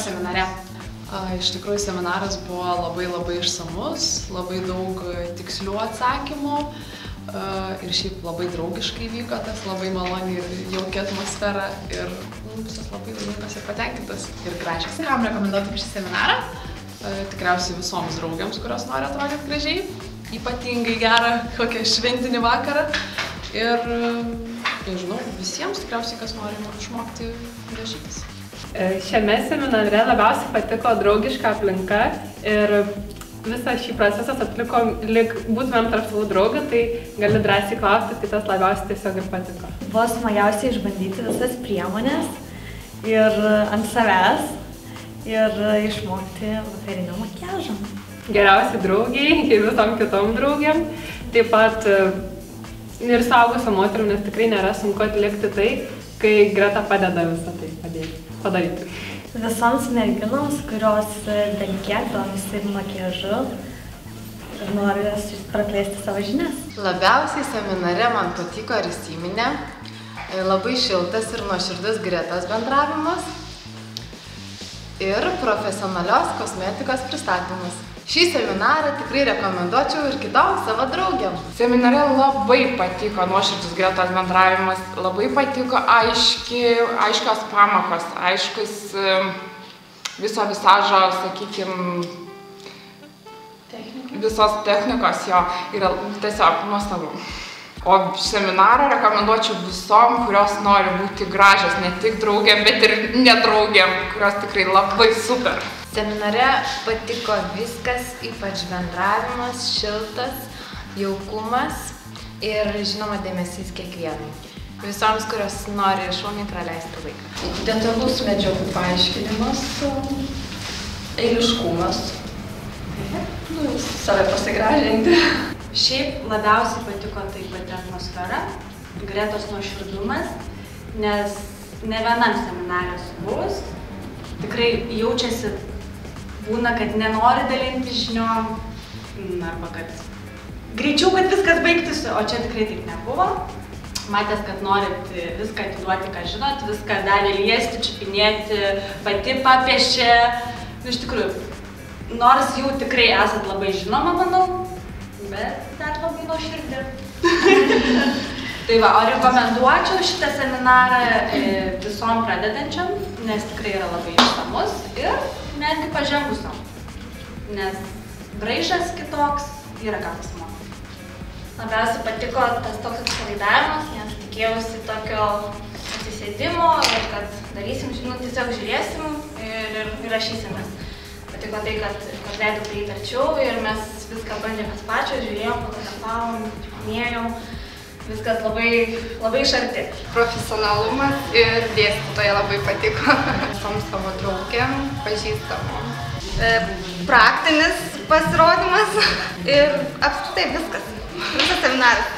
seminare? Iš tikrųjų, seminaras buvo labai išsamus, labai daug tikslių atsakymų ir šiaip labai draugiškai vyko, tas labai maloniai ir jaukia atmosfera ir visas labai laimingas ir patenkintas ir gražias. Kam rekomenduotum šį seminarą? Tikriausiai visoms draugiams, kurios nori atrodyti gražiai, ypatingai gerą kokią šventinį vakarą ir, nežinau, visiems tikriausiai, kas nori išmokti dažytis. Šiame seminare labiausiai patiko draugiška aplinka ir visą šį procesą atlikom lyg būtumėm tarp savo draugų, tai gali drąsiai klausti, tai tas labiausiai tiesiog ir patiko. Buvo smagiausiai išbandyti visas priemonės ir ant savęs ir išmokti vakarinio makiažo. Geriausiai draugiai ir visom kitom draugiam, taip pat ir suaugusiom moterim, nes tikrai nėra sunku atlikti tai, kai Greta padeda visą tai padaryti. Visoms merginoms, kurios bent kiek domisi makiažu ir nori praplėsti savo žinias. Labiausiai seminare man patiko ir įsiminė labai šiltas ir nuoširdus Gretos bendravimas ir profesionalios kosmetikos pristatymas. Šį seminarą tikrai rekomenduočiau ir kitom savo draugiam. Seminare labai patiko nuoširdus Gretos bendravimas, labai patiko aiškios pamokos, aiškus viso visažo, sakykime, visos technikos jo yra tiesiog nuostabu. O seminarą rekomenduočiau visom, kurios nori būti gražios, ne tik draugiam, bet ir nedraugiam, kurios tikrai labai super. Seminare patiko viskas, ypač bendravimas, šiltas, jaukumas ir, žinoma, dėmesys kiekvienai. Visoms, kurios nori šauniai praleisti laiką. Detalus medžiagų paaiškinimas, eiliškumas, save pasigražinti. Šiaip labiausiai patiko taip pat atmosfera, Gretos nuoširdumas, nes ne vienam seminare buvus, tikrai jaučiasi būna, kad nenori dalinti žiniom, arba kad greičiau, kad viskas baigtųsi, o čia tikrai taip nebuvo. Matęs, kad norit viską atiduoti, ką žinot, viską davė liesti, čiupinėti, pati papiešė. Iš tikrųjų, nors jau tikrai esat labai žinoma, manau, bet dar labai nuoširdį. Tai va, o rekomenduočiau šitą seminarą visom pradedančiam, nes tikrai yra labai išsamus ir netgi pažengusiom, nes braižas kitoks yra ką pasimokyti. Labiausiai patiko tas toks atsipalaidavimas, nes tikėjausi tokio atsisėdimo ir kad darysim, tiesiog žiūrėsim ir rašysimės. Patiko tai, kad leidau prieiti arčiau ir mes viską bandėmės pačios, žiūrėjom, fotografavom, čiupinėjom, viskas labai iš arti. Profesionalumas ir dėstytoja labai patiko. Visom savo draugėm, pažįstamom. Praktinis pasirodymas ir apskritai viskas. Visas seminaras.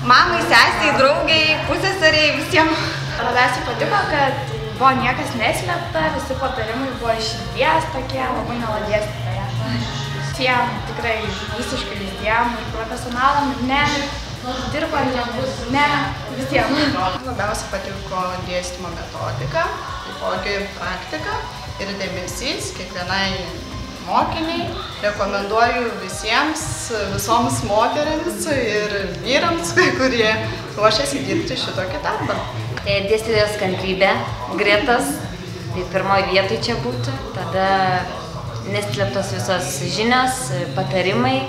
Mamai, sesiai, draugiai, puseseriai, visiems. Labiausiai patiko, kad buvo niekas neslėpta, visi patarimai buvo iš širdies tokie, labai miela dėstytoja. Visiem tikrai visiškai visiem, ir profesionalam, ir ne, dirbantiem, ne, visiem. Labiausiai patiko dėstymo metodika, taipogi praktika ir dėmesys kiekvienai mokiniai. Rekomenduoju visiems, visoms moterims ir vyrams, kurie ruošiasi dirbti šitokį darbą. Dėstytojos kantrybė, Gretos, tai pirmoji vietoj čia būtų, tada neslėptos visos žinios, patarimai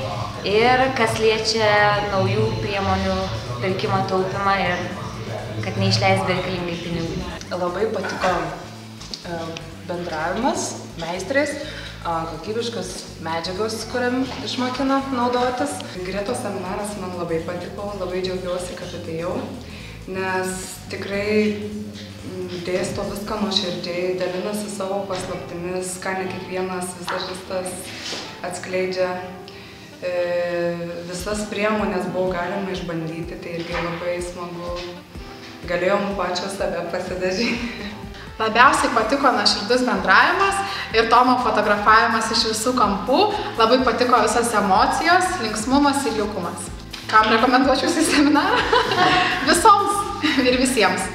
ir kas liečia naujų priemonių pirkimo taupymą ir kad neišleis bereikalingai pinigų. Labai patiko bendravimas, meistrės, kokybiškas medžiagos, kuriam išmokina naudotis. Gretos seminaras man labai patiko, labai džiaugiuosi, kad atėjau, nes tikrai dėsto viską nuoširdžiai, dalinasi savo paslaptimis, ką ne kiekvienas vizažistas atskleidžia. Visas priemonės buvo galima išbandyti, tai irgi labai smagu. Galėjom pačios save pasidažyti. Labiausiai patiko nuoširdus bendravimas ir Tomo fotografavimas iš visų kampų. Labai patiko visas emocijos, linksmumas ir jaukumas. Kam rekomenduočiau šį seminarą? Visoms ir visiems.